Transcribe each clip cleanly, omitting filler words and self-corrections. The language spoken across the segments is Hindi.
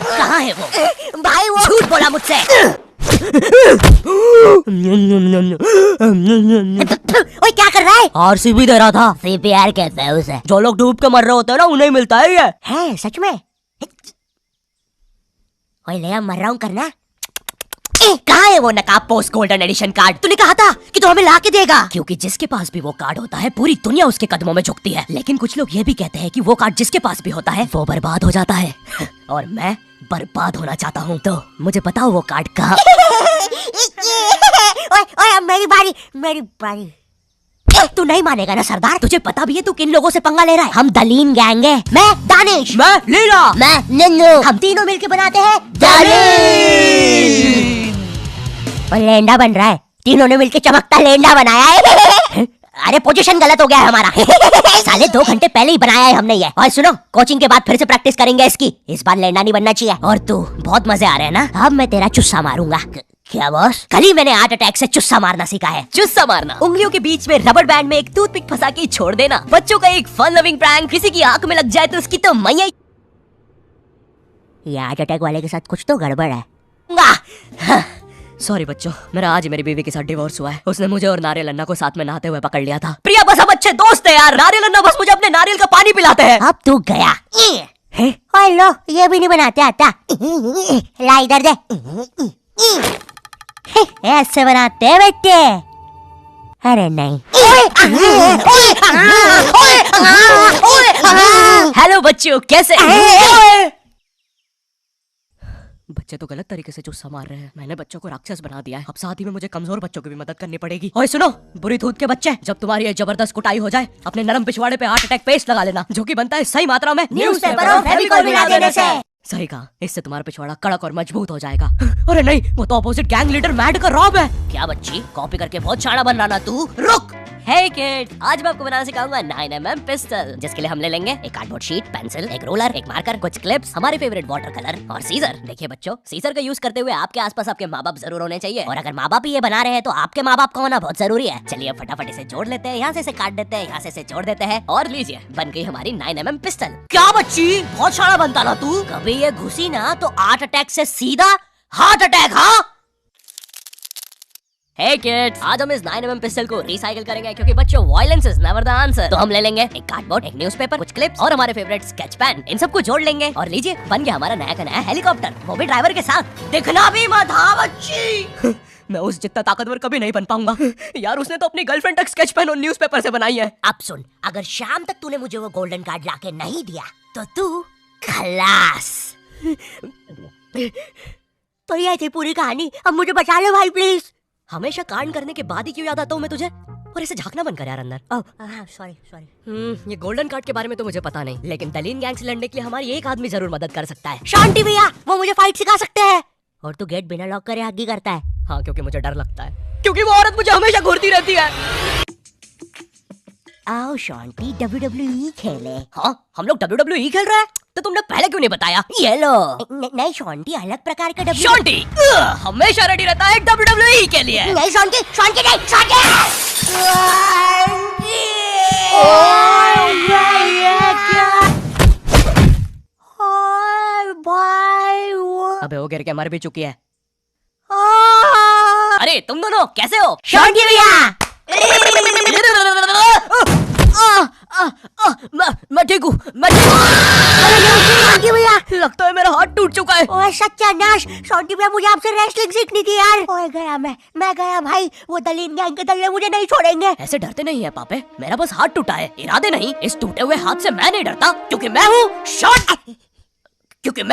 कहाँ है वो? भाई वो झूठ बोला मुझसे। ओए क्या कर रहा है? आरसीबी दे रहा था। सीपीआर कहते हैं उसे। जो लोग डूब के मर रहे होते हैं ना उन्हें मिलता है ये। है सच में? ओए ले मर रहा हूँ करना। कहाँ है वो नकाब पोस्ट गोल्डन एडिशन कार्ड? तूने कहा था कि तू हमें ला के देगा। क्योंकि जिसके पास भी वो कार्ड होता है पूरी दुनिया उसके कदमों में झुकती है। लेकिन कुछ लोग ये भी कहते हैं कि वो कार्ड जिसके पास भी होता है वो बर्बाद हो जाता है। और मैं बर्बाद होना चाहता हूँ, तो मुझे बताओ वो कार्ड कहाँ। ओए ओए मेरी बारी। तू नहीं मानेगा ना सरदार? तुझे पता भी है तू किन लोगों से पंगा ले रहा है? हम दलीन गैंग है। मैं दानिश, मैं लीला, मैं नन्नू। हम तीनों मिलके बनाते हैं दलीन। और लेंडा बन रहा है। तीनों ने मिलके चमकता लेंडा बनाया है। अरे पोजीशन गलत हो गया है हमारा। साले 2 घंटे पहले ही बनाया है हमने ये। और सुनो, कोचिंग के बाद फिर से प्रैक्टिस करेंगे इसकी। इस बार लेंडा नहीं बनना चाहिए। और तू बहुत मजे आ रहे हैं ना? अब मैं तेरा चुस्सा मारूंगा। क्या बॉस? कल ही मैंने हार्ट अटैक से चुस्सा मारना सीखा है। चुस्सा मारना? उंगलियों के बीच में रबर बैंड में एक टूथपिक फंसा के छोड़ देना। बच्चों का एक फन लविंग प्रैंक। किसी की आंख में लग जाए तो उसकी तो मैया। ये हार्ट अटैक वाले के साथ कुछ तो गड़बड़ है। सॉरी बच्चों, मेरा आज मेरी बीवी के साथ डिवोर्स हुआ है। उसने मुझे और नारियल अन्ना को साथ में नहाते हुए पकड़ लिया था। प्रिया बस हम अच्छे दोस्त हैं यार। नारियल अन्ना बस मुझे अपने नारियल का पानी पिलाते हैं। अब तू गया। ओए लो, ये भी नहीं बनाते आता। ला इधर दे। ऐसे बनाते हैं बेटे। अरे नहीं। हेलो बच्चों, कैसे? बच्चे तो गलत तरीके से चुस्सा मार रहे हैं। मैंने बच्चों को राक्षस बना दिया है। अब साथ ही में मुझे कमजोर बच्चों की भी मदद करनी पड़ेगी। ओए सुनो, बुरी धूत के बच्चे, जब तुम्हारी ये जबरदस्त कुटाई हो जाए अपने नरम पिछवाड़े पे हार्ट अटैक पेस्ट लगा लेना, जो कि बनता है सही मात्रा में न्यूज़पेपर और फेविकोल मिला देने से। सही कहा, इससे तुम्हारा पिछवाड़ा कड़क और मजबूत हो जाएगा। अरे नहीं, वो तो अपोजिट गैंग लीडर मैड का रॉब है। क्या बच्ची, कॉपी करके बहुत शाना बन रहा ना तू? रुक। हे किड, आज मैं आपको बनाना सिखाऊंगा 9mm पिस्टल, जिसके लिए हम ले लेंगे एक कार्डबोर्ड शीट, पेंसिल, एक रोलर, एक मार्कर, कुछ क्लिप्स, हमारे फेवरेट वाटर कलर और सीजर। देखिए बच्चों, सीजर का यूज करते हुए आपके आसपास आपके माँ बाप जरूर होने चाहिए। और अगर माँ बाप ही ये बना रहे हैं तो आपके माँ बाप का होना बहुत जरूरी है। चलिए फटाफट इसे जोड़ लेते हैं। यहाँ से इसे काट देते हैं, यहाँ से इसे जोड़ देते हैं और लीजिए, बन गई हमारी 9mm पिस्टल। क्या बच्ची, बहुत शाना बनता ना तू? कभी ये घुसी ना तो हार्ट अटैक से सीधा हार्ट अटैक। हाँ हे किड्स, आज हम इस 9mm पिस्टल को रिसाइकिल करेंगे क्योंकि बच्चों violence is never the answer. तो हम ले लेंगे एक कार्डबोर्ड, एक न्यूज़पेपर, कुछ क्लिप्स और हमारे फेवरेट स्केच पेन। इन सबको जोड़ लेंगे और लीजिए, बन गया हमारा नया का नया हेलीकॉप्टर, वो भी ड्राइवर के साथ। दिखना भी मत हाँ बच्ची। मैं उस जितना ताकतवर कभी नहीं बन पाऊंगा यार। उसने तो अपनी गर्लफ्रेंड तक स्केच पेन और न्यूज़पेपर से बनाई है। अब सुन, अगर शाम तक तूने मुझे वो गोल्डन कार्ड लाके नहीं दिया तो तू खलास। तो ये थी पूरी कहानी। अब मुझे बचा लो भाई प्लीज। हमेशा कांड करने के बाद ही क्यों याद आता हूँ मैं तुझे? और इसे झांकना बंद कर यार अंदर। सॉरी। ये गोल्डन कार्ड के बारे में तो मुझे पता नहीं, लेकिन दलीन गैंग से लड़ने के लिए हमारी एक आदमी जरूर मदद कर सकता है। शांति भैया, वो मुझे फाइट सिखा सकते हैं। और तू गेट बिना लॉक करे हग्गी करता है। हाँ, क्योंकि मुझे डर लगता है, क्योंकि वो औरत मुझे हमेशा घूरती रहती है। आओ शांति, WWE खेले। हाँ, हम लोग WWE खेल रहे हैं? तो तुमने पहले क्यों नहीं बताया? ये लो। नहीं शांति, अलग प्रकार का शांति हमेशा रेडी रहता है WWE के लिए। नहीं शांति, शांति नहीं, शांति। अबे वो गिर के मर भी चुकी है। अरे तुम दोनों कैसे हो? शांति भैया। मैं ठीक हूँ, शांति भैया। लगता है मेरा हाथ टूट चुका है। ओए सत्यानाश, शांति भैया मुझे आपसे रेसलिंग सीखनी थी यार। ओए गया मैं गया भाई। वो दलीन गैंग के दल्ले मुझे नहीं छोड़ेंगे। ऐसे डरते नहीं है पापे, मेरा बस हाथ टूटा है, इरादे नहीं। इस टूटे हुए हाथ से मैं नहीं डरता, क्योंकि मैं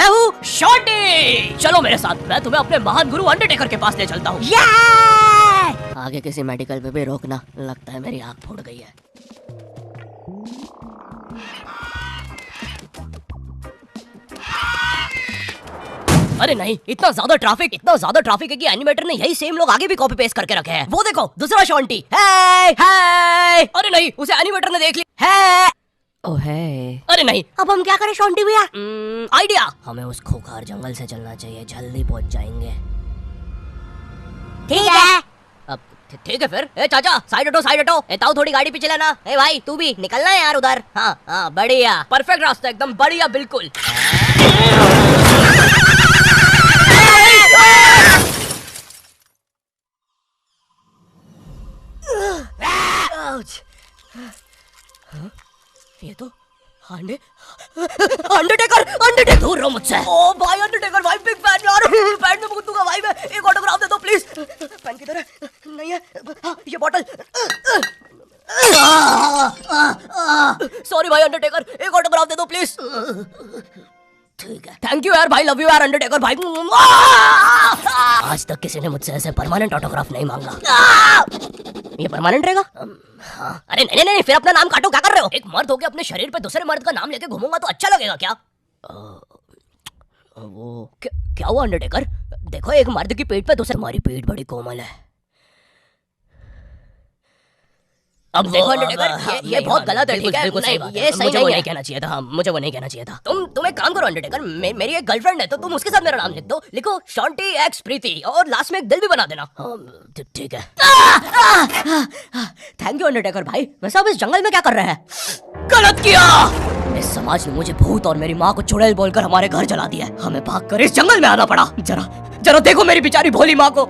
हूँ शॉर्टी। चलो मेरे साथ, मैं तुम्हें अपने महान गुरु अंडरटेकर के पास ले चलता हूँ। आगे किसी मेडिकल पे भी रोकना, लगता है मेरी आँख फूट गई है। अरे नहीं, इतना ज्यादा ट्रैफिक है कि एनिमेटर ने यही सेम लोग आगे भी कॉपी पेस्ट करके रखे हैं। वो देखो, दूसरा शॉन्टी। हाय। अरे नहीं, उसे एनिमेटर ने देख लिया है। ओह है। अरे नहीं, अब हम क्या करें शांति भैया? आइडिया, हमें उस खूंखार जंगल से चलना चाहिए, जल्दी पहुंच जाएंगे। ठीक है। अब ठीक है फिर। ए चाचा साइड हटो। ए ताऊ थोड़ी गाड़ी पीछे लेना। ए भाई तू भी निकलना है यार उधर। हाँ हाँ बढ़िया, परफेक्ट रास्ता एकदम बढ़िया बिल्कुल। ये तो अंडरटेकर दूर रहो मुझसे। ओ भाई अंडरटेकर भाई बिग फैन यार, पैंट में कूद दूंगा भाई मैं। एक ऑटोग्राफ दे दो प्लीज। पैन किधर है? नहीं है। हाँ, ये बॉटल। सॉरी भाई अंडरटेकर, एक ऑटोग्राफ दे दो प्लीज। ठीक है, थैंक यू यार भाई, लव यू यार अंडरटेकर भाई। आज तक किसी ने मुझसे ऐसे परमानेंट ऑटोग्राफ नहीं मांगा। ये परमानेंट रहेगा? हाँ। अरे नहीं, फिर अपना नाम काटो, क्या कर रहे हो? एक मर्द होके अपने शरीर पे दूसरे मर्द का नाम लेके घूमूंगा तो अच्छा लगेगा क्या? वो क्या हुआ अंडरटेकर? देखो एक मर्द की पीठ पे दूसरे, हमारी पीठ बड़ी कोमल है। अब देखो अंडरटेकर, ये बहुत गलत है, ठीक है? ये सही नहीं कहना चाहिए था। मुझे वो नहीं कहना चाहिए था। तुम एक काम करो अंडरटेकर, मेरी एक गर्लफ्रेंड है तो तुम उसके साथ मेरा नाम लिख दो। लिखो शांति एक्स प्रीति और लास्ट में एक दिल भी बना देना। ठीक है। थैंक यू अंडरटेकर भाई। वैसे आप इस जंगल में क्या कर रहे हैं? गलत किया। इस समाज ने मुझे भूत और मेरी माँ को चुड़ैल बोलकर हमारे घर जला दिया है। हमें भागकर इस जंगल में आना पड़ा। जरा देखो मेरी बेचारी भोली माँ को।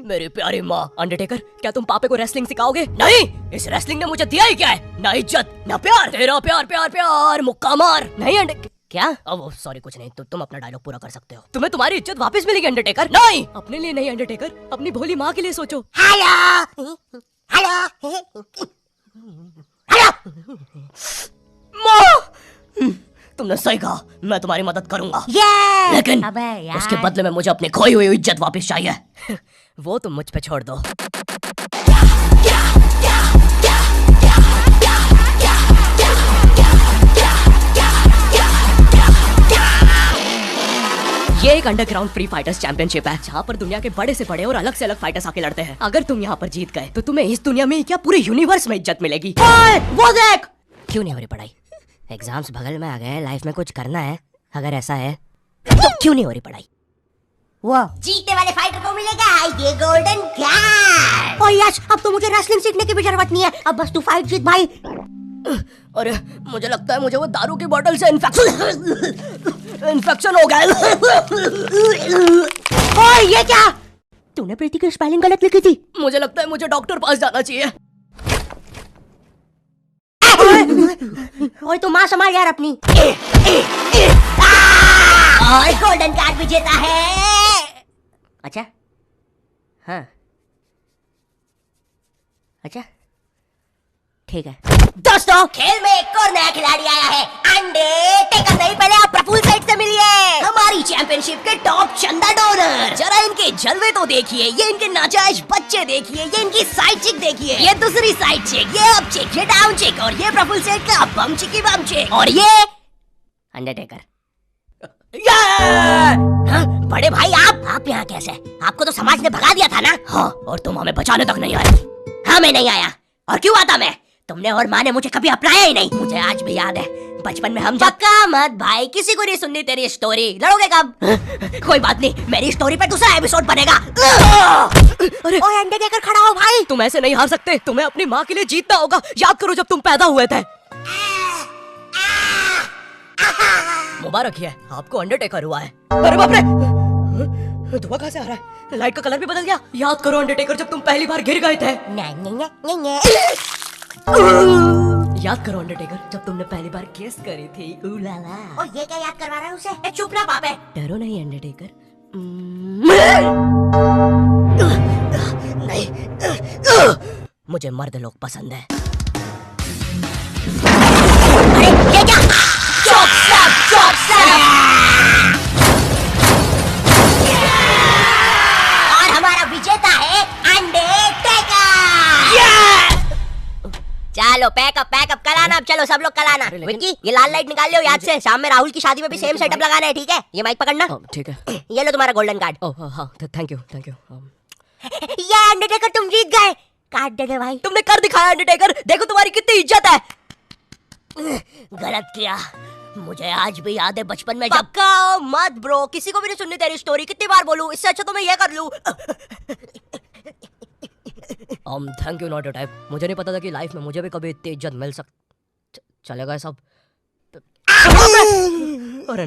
मेरी प्यारी माँ। अंडरटेकर क्या तुम पापे को रेसलिंग सिखाओगे? नहीं, इस रेसलिंग ने मुझे दिया ही क्या है? ना इज्जत ना प्यार। तेरा प्यार मुक्का मार। नहीं क्या? अब सॉरी कुछ नहीं, तुम अपना डायलॉग पूरा कर सकते हो। तुम्हें तुम्हारी इज्जत वापस मिलेगी अंडरटेकर। नहीं, अपने लिए नहीं अंडरटेकर, अपनी भोली माँ के लिए सोचो। माँ तुमने सही कहा, मैं तुम्हारी मदद करूंगा। लेकिन उसके बदले में मुझे अपनी खोई हुई इज्जत वापस चाहिए। वो तुम मुझ पे छोड़ दो। ये एक अंडरग्राउंड फ्री फाइटर्स चैंपियनशिप है जहाँ पर दुनिया के बड़े से बड़े और अलग से अलग फाइटर्स आके लड़ते हैं। अगर तुम यहाँ पर जीत गए तो तुम्हें इस दुनिया में ही क्या पूरे यूनिवर्स में इज्जत मिलेगी। वो देख, क्यों नहीं हो रही पढ़ाई? एग्जाम्स बगल में आ गए, लाइफ में कुछ करना है। अगर ऐसा है तो क्यों नहीं हो रही पढ़ाई? वो जीतने वाले फाइटर को मिलेगा ये गोल्डन कार्ड। और यस, अब तो मुझे रेसलिंग सीखने की भी जरूरत नहीं है, अब बस तू फाइट जीत भाई। अरे मुझे लगता है मुझे वो दारू की बोतल से इन्फेक्शन हो गया। ओए ये क्या? तूने प्रीति की स्पेलिंग गलत लिखी थी। मुझे लगता है मुझे डॉक्टर पास जाना चाहिए। ओए तू माँ संभाल यार अपनी। और गोल्डन कार्ड भी जीता है। अच्छा हाँ अच्छा ठीक है। दोस्तों खेल में एक और नया खिलाड़ी आया है। अंडरटेकर नहीं, पहले आप प्रफुल्ल साइड से मिलिए। हमारी चैंपियनशिप के टॉप चंदा डोनर। जरा इनके जलवे तो देखिए, ये इनके नाजायज बच्चे देखिए, ये इनकी साइड चिक देखिए, ये दूसरी साइड चिक, ये अप चिक, ये डाउन चिक, और ये प्रफुल्ल साइड का बम चिकी बम चिक, और ये अंडरटेकर। हाँ, बड़े भाई आप यहाँ कैसे? आपको तो समाज ने भगा दिया था ना? हाँ, और तुम हमें बचाने तक नहीं आए। हाँ मैं नहीं आया, और क्यों आता मैं? तुमने और माँ ने मुझे कभी अपनाया ही नहीं। मुझे आज भी याद है बचपन में हम पक्का मत भाई, किसी को नहीं सुननी तेरी स्टोरी। लड़ोगे कब? कोई बात नहीं, मेरी स्टोरी पे दूसरा एपिसोड बनेगा। अरे ओए अंडरटेकर खड़ा हो भाई। तुम ऐसे नहीं हार सकते, तुम्हें अपनी माँ के लिए जीतना होगा। याद करो जब तुम पैदा हुए थे। मुबारक है, आपको अंडरटेकर हुआ है। अरे बाप रे, धुआं कहाँ से आ रहा है? लाइट का कलर भी बदल गया। याद करो अंडरटेकर जब तुम पहली बार गिर गए थे। याद करो अंडरटेकर जब तुमने पहली बार किस करी थी। उलाला। और ये क्या याद करवा रहा है उसे? चुप ना पापे। डरो नहीं अंडरटेकर। नहीं, मुझे मर्द लोग पसंद है। अरे ये क्या? चौक सब। और हमारा विजेता है अंडरटेकर। चलो पैकअप कल आना। अब चलो सब लोग कल आना। विक्की ये लाल लाइट निकाल लो याद से। शाम में राहुल की शादी में भी सेम सेटअप लगाना है, ठीक है? ये माइक पकड़ना। ठीक है। ये लो तुम्हारा गोल्डन कार्ड। हाँ थैंक यू। ये अंडरटेकर तुम जीत गए। कार्ड दे दे भाई। तुमने कर दिखाया अंडरटेकर, देखो तुम्हारी कितनी इज्जत है। गलत किया। मुझे आज भी याद है बचपन में जब पक्का मत ब्रो, किसी को भी नहीं सुननी तेरी स्टोरी। कितनी बार बोलूं, इससे अच्छा तो मैं ये कर लूं। Thank you not your type. मुझे नहीं पता था कि लाइफ में मुझे भी कभी इतनी इज्जत मिल चलेगा सब। अरे